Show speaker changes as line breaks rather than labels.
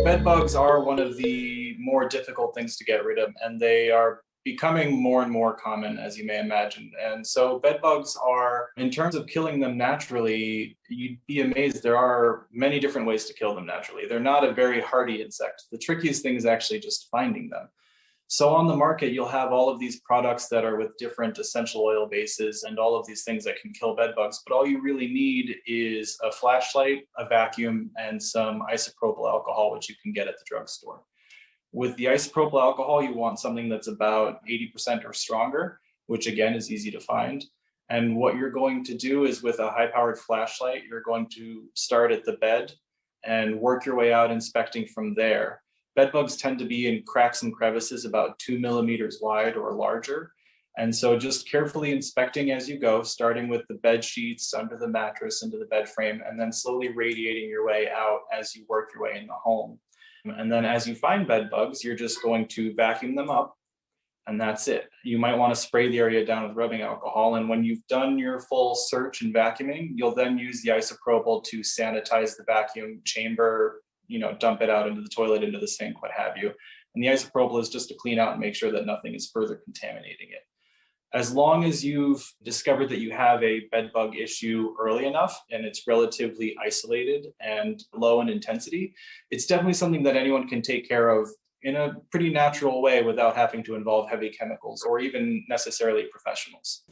Bed bugs are one of the more difficult things to get rid of, and they are becoming more and more common, as you may imagine. And so bed bugs are, in terms of killing them naturally, you'd be amazed. There are many different ways to kill them naturally. They're not a very hardy insect. The trickiest thing is actually just finding them. So on the market, you'll have all of these products that are with different essential oil bases and all of these things that can kill bed bugs. But all you really need is a flashlight, a vacuum, and some isopropyl alcohol, which you can get at the drugstore. With the isopropyl alcohol, you want something that's about 80% or stronger, which again is easy to find. And what you're going to do is, with a high-powered flashlight, you're going to start at the bed and work your way out, inspecting from there. Bed bugs tend to be in cracks and crevices about 2 millimeters wide or larger. And so just carefully inspecting as you go, starting with the bed sheets, under the mattress, into the bed frame, and then slowly radiating your way out as you work your way in the home. And then as you find bed bugs, you're just going to vacuum them up, and that's it. You might want to spray the area down with rubbing alcohol. And when you've done your full search and vacuuming, you'll then use the isopropyl to sanitize the vacuum chamber, dump it out into the toilet, into the sink, what have you. And the isopropyl is just to clean out and make sure that nothing is further contaminating it. As long as you've discovered that you have a bed bug issue early enough and it's relatively isolated and low in intensity, it's definitely something that anyone can take care of in a pretty natural way without having to involve heavy chemicals or even necessarily professionals.